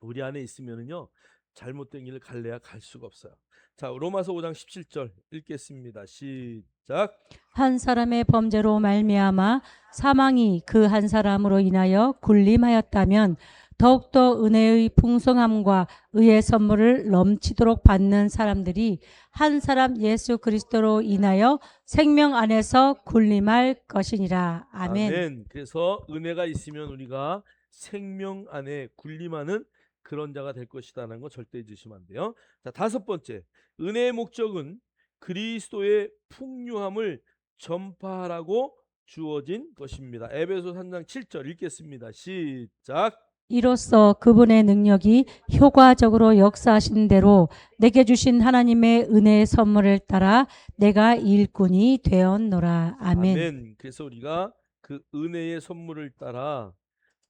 Speaker 1: 우리 안에 있으면은요, 잘못된 길을 갈래야 갈 수가 없어요. 자, 로마서 5장 17절 읽겠습니다. 시작.
Speaker 2: 한 사람의 범죄로 말미암아 사망이 그 한 사람으로 인하여 군림하였다면 더욱더 은혜의 풍성함과 의의 선물을 넘치도록 받는 사람들이 한 사람 예수 그리스도로 인하여 생명 안에서 군림할 것이니라. 아멘.
Speaker 1: 그래서 은혜가 있으면 우리가 생명 안에 군림하는 그런 자가 될 것이다라는 거 절대 잊으시면 안 돼요. 자, 다섯 번째, 은혜의 목적은 그리스도의 풍요함을 전파하라고 주어진 것입니다. 에베소 3장 7절 읽겠습니다. 시작.
Speaker 2: 이로써 그분의 능력이 효과적으로 역사하신 대로 내게 주신 하나님의 은혜의 선물을 따라 내가 일꾼이 되었노라. 아멘.
Speaker 1: 그래서 우리가 그 은혜의 선물을 따라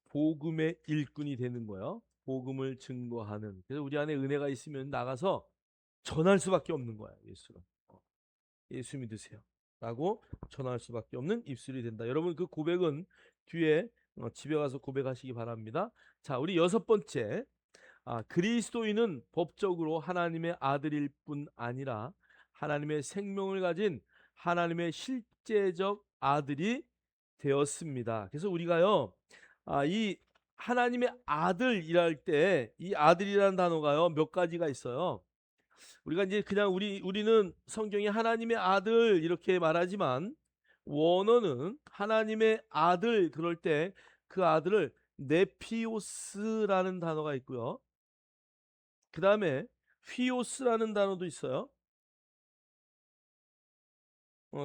Speaker 1: 복음의 일꾼이 되는 거예요. 복음을 증거하는. 그래서 우리 안에 은혜가 있으면 나가서 전할 수밖에 없는 거야. 예수 믿으세요 라고 전할 수밖에 없는 입술이 된다. 여러분, 그 고백은 뒤에 집에 가서 고백하시기 바랍니다. 자, 우리 여섯 번째, 그리스도인은 법적으로 하나님의 아들일 뿐 아니라 하나님의 생명을 가진 하나님의 실제적 아들이 되었습니다. 그래서 우리가요, 이 하나님의 아들이랄 때 이 아들이라는 단어가요, 몇 가지가 있어요. 우리가 이제 그냥 우리는 성경에 하나님의 아들 이렇게 말하지만, 원어는 하나님의 아들 그럴 때 그 아들을 네피오스라는 단어가 있고요. 그 다음에 휘오스라는 단어도 있어요.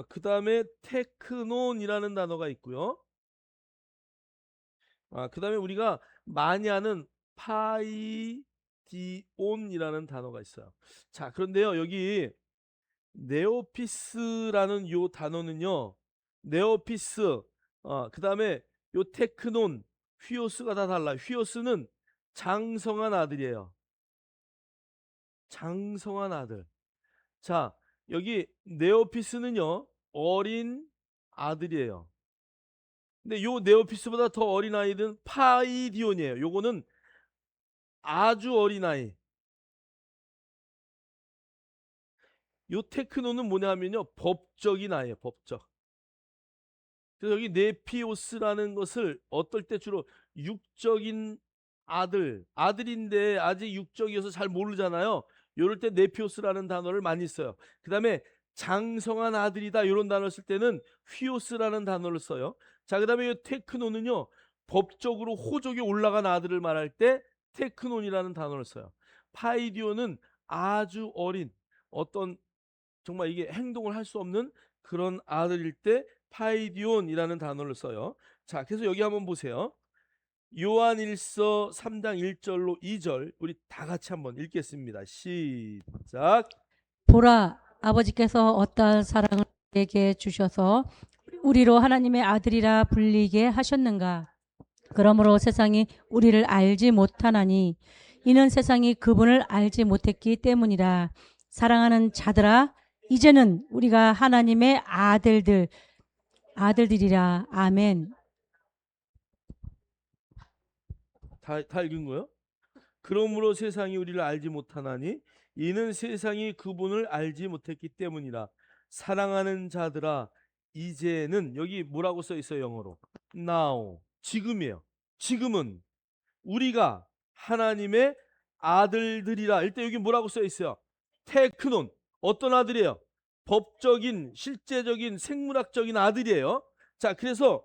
Speaker 1: 그 다음에 테크논이라는 단어가 있고요. 그 다음에 우리가 많이 하는 파이디온이라는 단어가 있어요. 자, 그런데요, 여기 네오피스라는 요 단어는요, 네오피스, 그다음에 요 테크논, 휘오스가 다 달라요. 휘오스는 장성한 아들이에요. 장성한 아들. 자, 여기 네오피스는요, 어린 아들이에요. 근데 요 네오피스보다 더 어린 아이는 파이디온이에요. 요거는 아주 어린 아이. 요 테크노는 뭐냐 하면요, 법적인 아이예요. 법적. 그래서 여기 네피오스라는 것을 어떨 때 주로 육적인 아들인데 아직 육적이어서 잘 모르잖아요. 요럴 때 네피오스라는 단어를 많이 써요. 그 다음에 장성한 아들이다 이런 단어를 쓸 때는 휘오스라는 단어를 써요. 자, 그 다음에 이 테크노는요, 법적으로 호족이 올라간 아들을 말할 때 테크논이라는 단어를 써요. 파이디오는 아주 어린, 어떤 정말 이게 행동을 할 수 없는 그런 아들일 때 파이디온이라는 단어를 써요. 자, 그래서 여기 한번 보세요. 요한일서 3장 1절로 2절 우리 다 같이 한번 읽겠습니다. 시작.
Speaker 2: 보라, 아버지께서 어떠한 사랑을 우리에게 주셔서 우리로 하나님의 아들이라 불리게 하셨는가. 그러므로 세상이 우리를 알지 못하나니 이는 세상이 그분을 알지 못했기 때문이라. 사랑하는 자들아, 이제는 우리가 하나님의 아들들이라. 아멘.
Speaker 1: 다 읽은 거요? 그러므로 세상이 우리를 알지 못하나니 이는 세상이 그분을 알지 못했기 때문이라. 사랑하는 자들아, 이제는 여기 뭐라고 써 있어요, 영어로? Now. 지금이에요. 지금은 우리가 하나님의 아들들이라. 일단 여기 뭐라고 써 있어요? 테크논. 어떤 아들이에요? 법적인, 실제적인, 생물학적인 아들이에요. 자, 그래서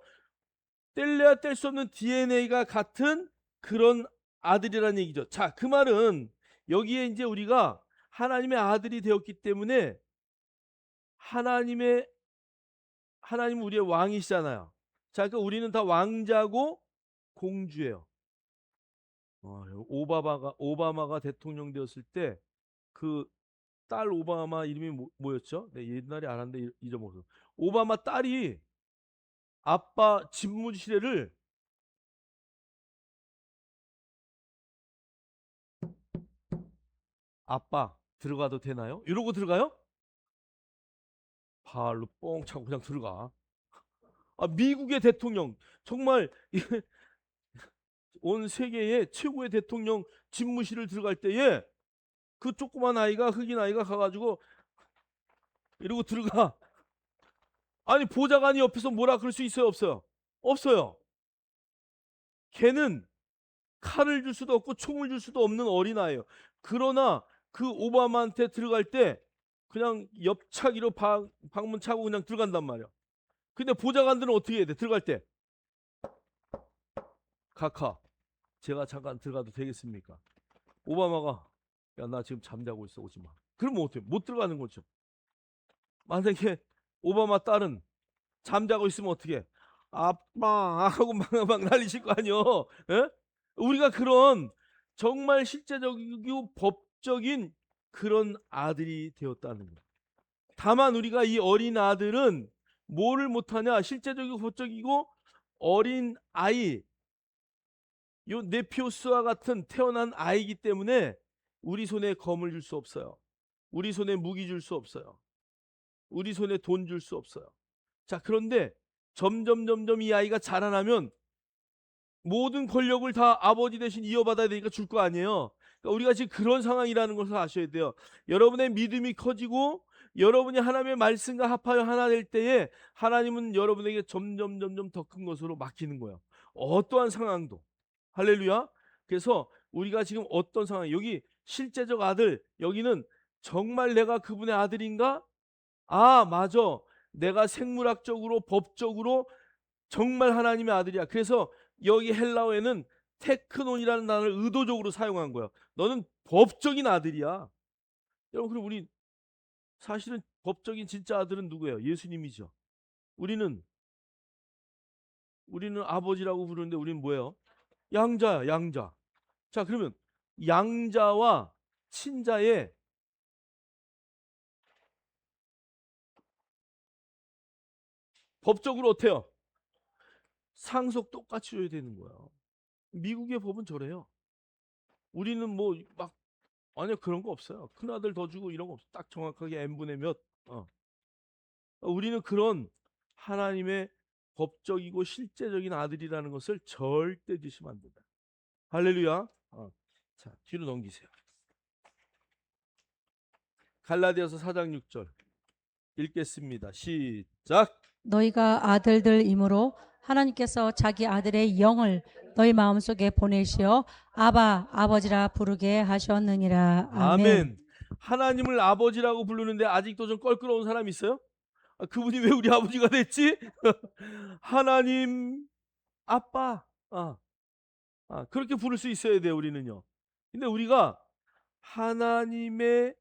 Speaker 1: 뗄래야 뗄 수 없는 DNA가 같은 그런 아들이라는 얘기죠. 자, 그 말은 여기에 이제 우리가 하나님의 아들이 되었기 때문에 하나님은 우리의 왕이시잖아요. 자, 그러니까 우리는 다 왕자고 공주예요. 오바마가 대통령 되었을 때 그 딸 오바마 이름이 뭐였죠? 네, 옛날에 알았는데 잊어먹었어. 오바마 딸이 아빠 집무실에를 아빠 들어가도 되나요? 이러고 들어가요? 발로 뻥 차고 그냥 들어가. 미국의 대통령 정말 온 세계의 최고의 대통령 집무실을 들어갈 때에 그 조그만 아이가 흑인 아이가 가가지고 이러고 들어가. 아니 보좌관이 옆에서 뭐라 그럴 수 있어요? 없어요? 없어요. 걔는 칼을 줄 수도 없고 총을 줄 수도 없는 어린아이예요. 그러나 그 오바마한테 들어갈 때 그냥 옆차기로 방문 차고 그냥 들어간단 말이야. 근데 보좌관들은 어떻게 해야 돼? 들어갈 때 카카 제가 잠깐 들어가도 되겠습니까? 오바마가 야 나 지금 잠자고 있어 오지 마. 그러면 어떻게? 못 들어가는 거죠. 만약에 오바마 딸은 잠자고 있으면 어떻게? 아빠 하고 막 난리칠 거 아니요. 예? 우리가 그런 정말 실제적이고 법적인 그런 아들이 되었다는 거예요. 다만 우리가 이 어린 아들은 뭐를 못하냐? 실제적이고 법적이고 어린 아이, 요 네피오스와 같은 태어난 아이기 때문에 우리 손에 검을 줄 수 없어요. 우리 손에 무기 줄 수 없어요. 우리 손에 돈 줄 수 없어요. 자, 그런데 점점 이 아이가 자라나면 모든 권력을 다 아버지 대신 이어받아야 되니까 줄 거 아니에요. 그러니까 우리가 지금 그런 상황이라는 것을 아셔야 돼요. 여러분의 믿음이 커지고 여러분이 하나님의 말씀과 합하여 하나 될 때에 하나님은 여러분에게 점점 더 큰 것으로 맡기는 거예요. 어떠한 상황도. 할렐루야. 그래서 우리가 지금 어떤 상황, 여기 실제적 아들, 여기는 정말 내가 그분의 아들인가? 맞아. 내가 생물학적으로 법적으로 정말 하나님의 아들이야. 그래서 여기 헬라어에는 테크논이라는 단어를 의도적으로 사용한 거야. 너는 법적인 아들이야. 여러분, 그럼 우리 사실은 법적인 진짜 아들은 누구예요? 예수님이죠. 우리는 아버지라고 부르는데 우리는 뭐예요? 양자야, 양자. 자, 그러면 양자와 친자의 법적으로 어때요? 상속 똑같이 줘야 되는 거야. 미국의 법은 저래요. 우리는 뭐 막 아니요 그런 거 없어요. 큰아들 더 주고 이런 거 없어. 딱 정확하게 n분의 몇. 우리는 그런 하나님의 법적이고 실제적인 아들이라는 것을 절대 주시면 안 된다. 할렐루야. 자, 뒤로 넘기세요. 갈라디아서 4장 6절 읽겠습니다. 시작.
Speaker 2: 너희가 아들들이므로 하나님께서 자기 아들의 영을 너희 마음속에 보내시어 아바 아버지라 부르게 하셨느니라. 아멘.
Speaker 1: 아멘. 하나님을 아버지라고 부르는데 아직도 좀 껄끄러운 사람 있어요? 그분이 왜 우리 아버지가 됐지? 하나님 아빠. 그렇게 부를 수 있어야 돼요, 우리는요. 근데 우리가 하나님의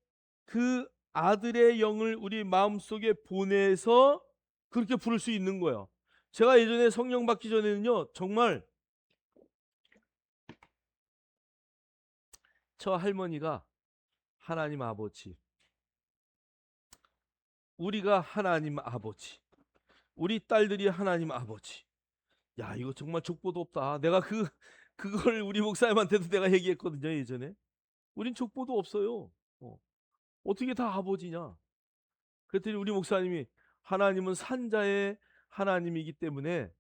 Speaker 1: 그 아들의 영을 우리 마음속에 보내서 그렇게 부를 수 있는 거예요. 제가 예전에 성령 받기 전에는요, 정말 저 할머니가 하나님 아버지, 우리가 하나님 아버지, 우리 딸들이 하나님 아버지. 야, 이거 정말 족보도 없다. 내가 그걸 우리 목사님한테도 내가 얘기했거든요, 예전에. 우린 족보도 없어요. 어떻게 다 아버지냐? 그랬더니 우리 목사님이 하나님은 산자의 하나님이기 때문에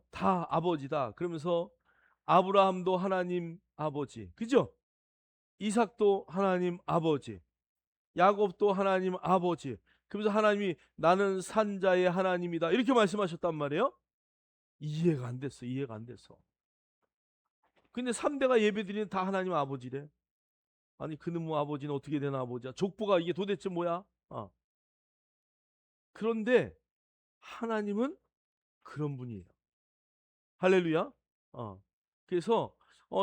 Speaker 1: 다 아버지다. 그러면서 아브라함도 하나님 아버지, 그죠? 이삭도 하나님 아버지, 야곱도 하나님 아버지. 그러면서 하나님이 나는 산자의 하나님이다. 이렇게 말씀하셨단 말이에요. 이해가 안 됐어. 이해가 안 됐어. 근데 3대가 예배드리는 다 하나님 아버지래. 아니 그놈의 아버지는 어떻게 된 아버지야? 족보가 이게 도대체 뭐야? 그런데 하나님은 그런 분이에요. 할렐루야. 그래서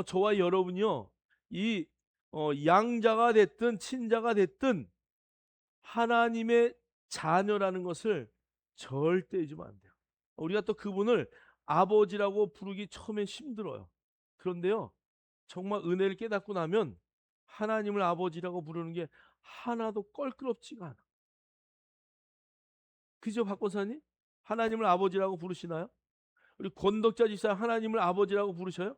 Speaker 1: 저와 여러분이요, 이 양자가 됐든 친자가 됐든 하나님의 자녀라는 것을 절대 잊으면 안 돼요. 우리가 또 그분을 아버지라고 부르기 처음엔 힘들어요. 그런데요, 정말 은혜를 깨닫고 나면 하나님을 아버지라고 부르는 게 하나도 껄끄럽지가 않아. 그죠, 박권사님? 하나님을 아버지라고 부르시나요? 우리 권덕자 집사 하나님을 아버지라고 부르셔요?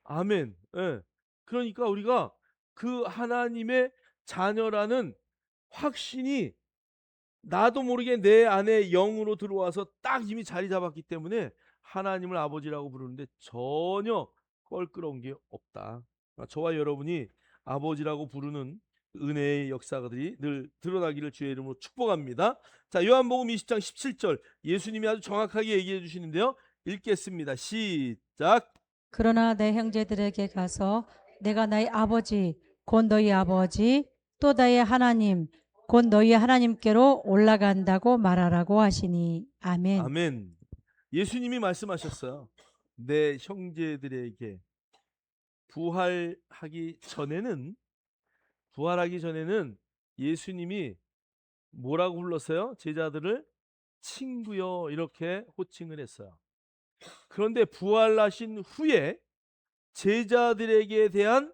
Speaker 1: 아멘. 예. 그러니까 우리가 그 하나님의 자녀라는 확신이 나도 모르게 내 안에 영으로 들어와서 딱 이미 자리 잡았기 때문에 하나님을 아버지라고 부르는데 전혀 껄끄러운 게 없다. 저와 여러분이 아버지라고 부르는 은혜의 역사들이 늘 드러나기를 주의 이름으로 축복합니다. 자, 요한복음 20장 17절 예수님이 아주 정확하게 얘기해 주시는데요. 읽겠습니다. 시작.
Speaker 2: 그러나 내 형제들에게 가서 내가 나의 아버지 곧 너희 아버지 또 나의 하나님 곧 너희 하나님께로 올라간다고 말하라고 하시니. 아멘.
Speaker 1: 아멘. 예수님이 말씀하셨어요. 내 형제들에게 부활하기 전에는 예수님이 뭐라고 불렀어요? 제자들을 친구요 이렇게 호칭을 했어요. 그런데 부활하신 후에 제자들에게 대한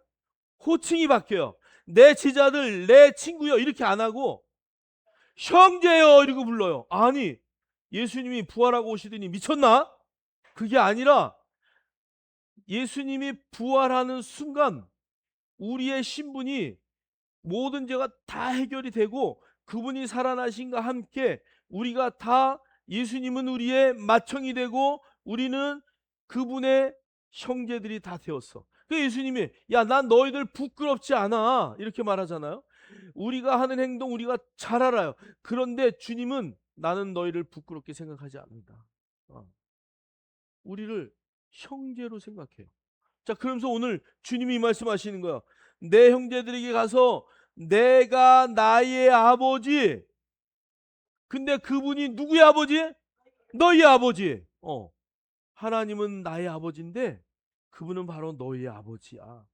Speaker 1: 호칭이 바뀌어요. 내 제자들, 내 친구요 이렇게 안 하고 형제요 이러고 불러요. 아니, 예수님이 부활하고 오시더니 미쳤나? 그게 아니라 예수님이 부활하는 순간 우리의 신분이 모든 죄가 다 해결이 되고 그분이 살아나신과 함께 우리가 다 예수님은 우리의 맏형이 되고 우리는 그분의 형제들이 다 되었어. 그 예수님이 야, 난 너희들 부끄럽지 않아 이렇게 말하잖아요. 우리가 하는 행동 우리가 잘 알아요. 그런데 주님은 나는 너희를 부끄럽게 생각하지 않는다. 우리를 형제로 생각해요. 자, 그러면서 오늘 주님이 말씀하시는 거야. 내 형제들에게 가서 내가 나의 아버지. 근데 그분이 누구의 아버지? 너희 아버지. 하나님은 나의 아버지인데 그분은 바로 너희의 아버지야.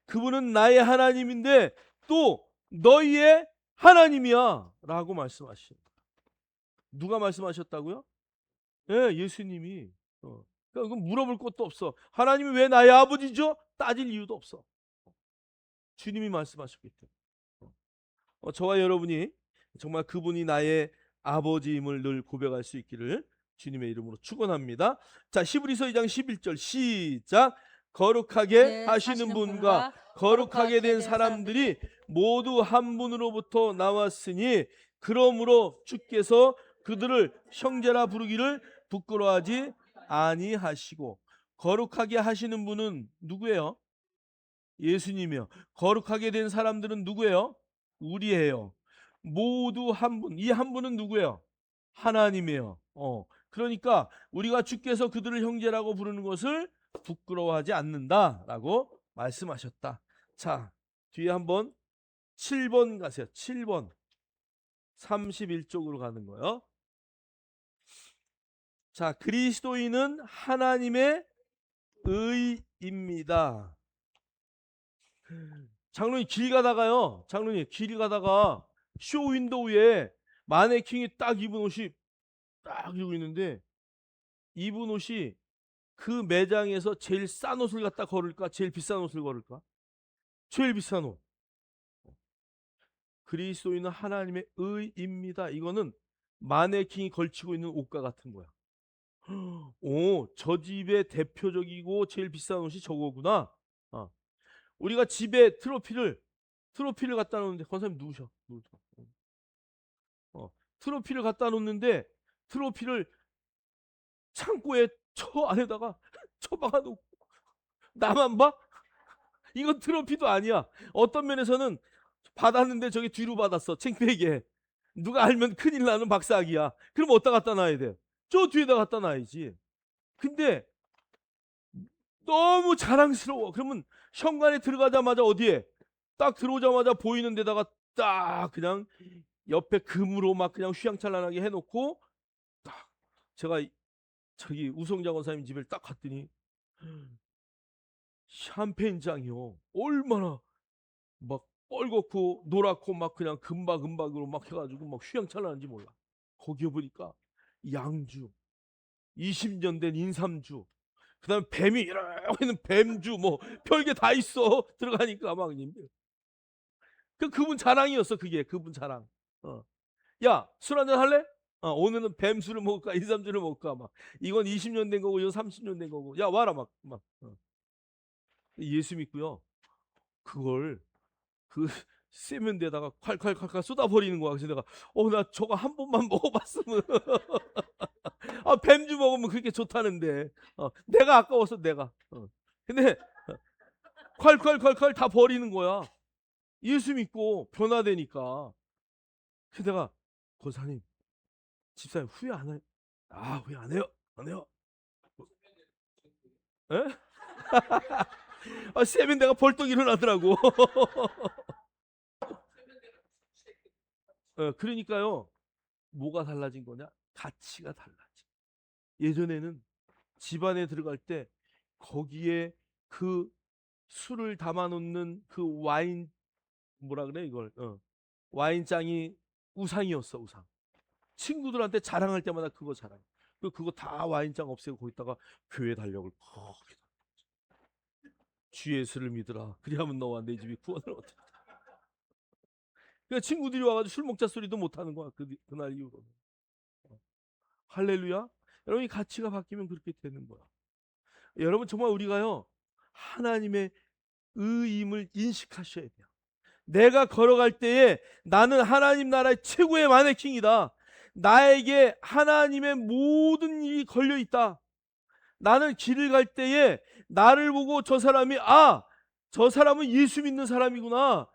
Speaker 1: 그분은 나의 하나님인데 또 너희의 하나님이야 라고 말씀하신. 누가 말씀하셨다고요? 예, 예수님이. 그러니까 물어볼 것도 없어. 하나님이 왜 나의 아버지죠? 따질 이유도 없어. 주님이 말씀하셨기 때문에. 저와 여러분이 정말 그분이 나의 아버지임을 늘 고백할 수 있기를 주님의 이름으로 축원합니다. 자, 히브리서 2장 11절 시작. 거룩하게 하시는 분과 거룩하게 된 사람들이 모두 한 분으로부터 나왔으니 그러므로 주께서 그들을 형제라 부르기를 부끄러워하지 아니하시고. 거룩하게 하시는 분은 누구예요? 예수님이요. 거룩하게 된 사람들은 누구예요? 우리예요. 모두 한 분. 이 한 분은 누구예요? 하나님이에요. 그러니까 우리가 주께서 그들을 형제라고 부르는 것을 부끄러워하지 않는다라고 말씀하셨다. 자, 뒤에 한번 7번 가세요. 7번. 31쪽으로 가는 거예요. 자, 그리스도인은 하나님의 의입니다. 장로님 길 가다가요. 장로님 길 가다가 쇼 윈도우에 마네킹이 딱 입은 옷이 딱 입고 있는데 입은 옷이 그 매장에서 제일 싼 옷을 갖다 걸을까? 제일 비싼 옷을 걸을까? 제일 비싼 옷. 그리스도인은 하나님의 의입니다. 이거는 마네킹이 걸치고 있는 옷과 같은 거야. 오, 저 집의 대표적이고 제일 비싼 옷이 저거구나. 우리가 집에 트로피를 갖다 놓는데 권사님 누구셔? 트로피를 갖다 놓는데 트로피를 창고에 저 안에다가 처박아 놓고 나만 봐? 이건 트로피도 아니야. 어떤 면에서는 받았는데 저기 뒤로 받았어. 창피하게. 누가 알면 큰일 나는 박사학이야. 그럼 어디다 갖다 놔야 돼? 저 뒤에다 갖다 놔야지. 근데 너무 자랑스러워. 그러면 현관에 들어가자마자 어디에? 딱 들어오자마자 보이는 데다가 딱 그냥 옆에 금으로 막 그냥 휘황찬란하게 해놓고 딱 제가 저기 우성자 권사님 집에 딱 갔더니 샴페인장이요. 얼마나 막 뻘겋고 노랗고 막 그냥 금박으로 막 해가지고 막 휘황찬란한지 몰라. 거기에 보니까 양주, 20년 된 인삼주, 그다음에 뱀이 이렇게 있는 뱀주 뭐 별게 다 있어. 들어가니까 막 그분 자랑이었어. 그게 그분 자랑. 야, 술 한잔 할래? 오늘은 뱀술을 먹을까 인삼주를 먹을까 막. 이건 20년 된 거고 이건 30년 된 거고. 야, 와라 막. 예수 믿고요. 그걸 그 세면대에다가 콸콸콸콸 쏟아버리는 거야. 그래서 내가 나 저거 한 번만 먹어봤으면 뱀주 먹으면 그렇게 좋다는데 내가 아까워서 내가 근데 콸콸콸콸 다 버리는 거야. 예수 믿고 변화되니까. 그래서 내가 권사님 집사님 후회 안 해요? 후회 안 해요. 안 해요. 에? 세면대가 벌떡 일어나더라고. 그러니까요. 뭐가 달라진 거냐? 가치가 달라지. 예전에는 집안에 들어갈 때 거기에 그 술을 담아 놓는 그 와인 뭐라 그래 이걸 와인장이 우상이었어. 우상. 친구들한테 자랑할 때마다 그거 자랑. 그거 다 와인장 없애고 거기다가 교회 달력을 거기다 주 예수를 믿으라. 그리하면 너와 내 집이 구원을 얻으리라. 그러니까 친구들이 와가지고 술 먹자 소리도 못 하는 거야. 그날 이후로. 할렐루야. 여러분 이 가치가 바뀌면 그렇게 되는 거야. 여러분 정말 우리가요 하나님의 의임을 인식하셔야 돼요. 내가 걸어갈 때에 나는 하나님 나라의 최고의 마네킹이다. 나에게 하나님의 모든 일이 걸려 있다. 나는 길을 갈 때에 나를 보고 저 사람이 저 사람은 예수 믿는 사람이구나.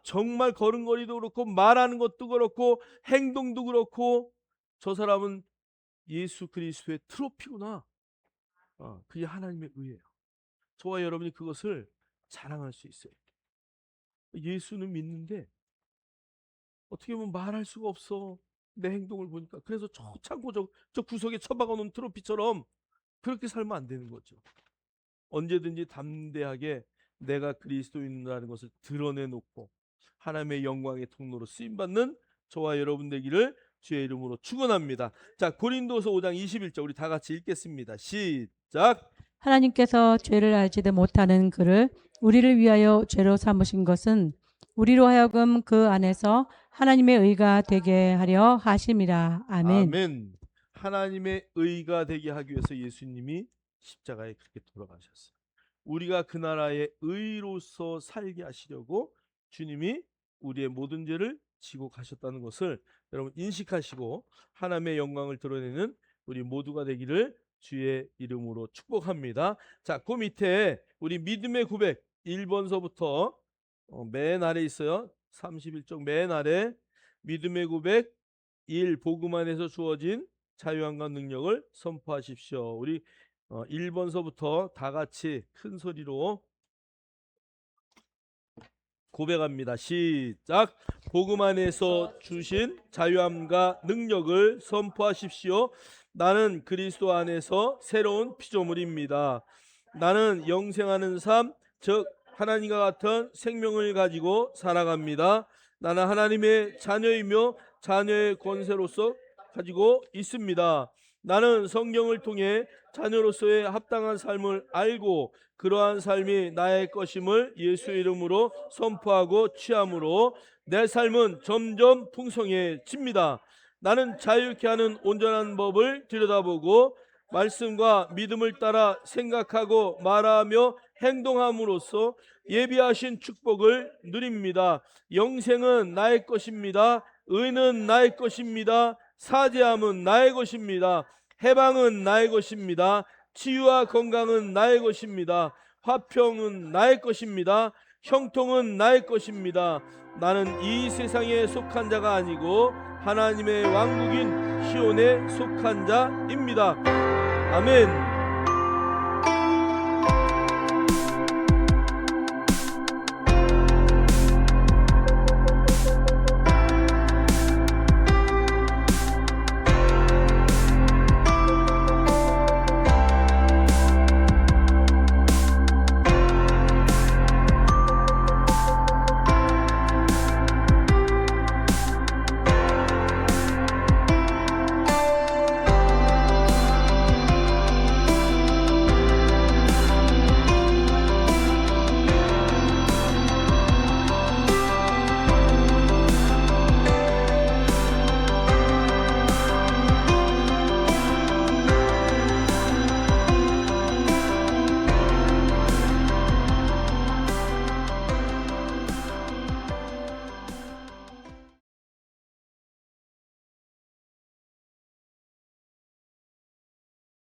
Speaker 1: 정말 걸음걸이도 그렇고 말하는 것도 그렇고 행동도 그렇고 저 사람은 예수 그리스도의 트로피구나. 그게 하나님의 의예요. 저와 여러분이 그것을 자랑할 수 있어요. 예수는 믿는데 어떻게 보면 말할 수가 없어. 내 행동을 보니까. 그래서 저 창고 저 구석에 처박아 놓은 트로피처럼 그렇게 살면 안 되는 거죠. 언제든지 담대하게 내가 그리스도인이라는 것을 드러내놓고 하나님의 영광의 통로로 쓰임받는 저와 여러분 되기를 주의 이름으로 축원합니다. 자, 고린도서 5장 21절 우리 다 같이 읽겠습니다. 시작.
Speaker 2: 하나님께서 죄를 알지도 못하는 그를 우리를 위하여 죄로 삼으신 것은 우리로 하여금 그 안에서 하나님의 의가 되게 하려 하심이라. 아멘.
Speaker 1: 아멘. 하나님의 의가 되게 하기 위해서 예수님이 십자가에 그렇게 돌아가셨어요. 우리가 그 나라의 의로서 살게 하시려고 주님이 우리의 모든 죄를 지고 가셨다는 것을 여러분 인식하시고 하나님의 영광을 드러내는 우리 모두가 되기를 주의 이름으로 축복합니다. 자, 그 밑에 우리 믿음의 고백 1번서부터 맨 아래 있어요. 31쪽 맨 아래 믿음의 고백 1. 복음 안에서 주어진 자유함과 능력을 선포하십시오. 우리 1번서부터 다 같이 큰 소리로 고백합니다. 시작. 복음 안에서 주신 자유함과 능력을 선포하십시오. 나는 그리스도 안에서 새로운 피조물입니다. 나는 영생하는 삶, 즉 하나님과 같은 생명을 가지고 살아갑니다. 나는 하나님의 자녀이며 자녀의 권세로서 가지고 있습니다. 나는 성경을 통해 자녀로서의 합당한 삶을 알고 그러한 삶이 나의 것임을 예수의 이름으로 선포하고 취함으로 내 삶은 점점 풍성해집니다. 나는 자유케 하는 온전한 법을 들여다보고 말씀과 믿음을 따라 생각하고 말하며 행동함으로써 예비하신 축복을 누립니다. 영생은 나의 것입니다. 의는 나의 것입니다. 사죄함은 나의 것입니다. 해방은 나의 것입니다. 치유와 건강은 나의 것입니다. 화평은 나의 것입니다. 형통은 나의 것입니다. 나는 이 세상에 속한 자가 아니고 하나님의 왕국인 시온에 속한 자입니다. 아멘.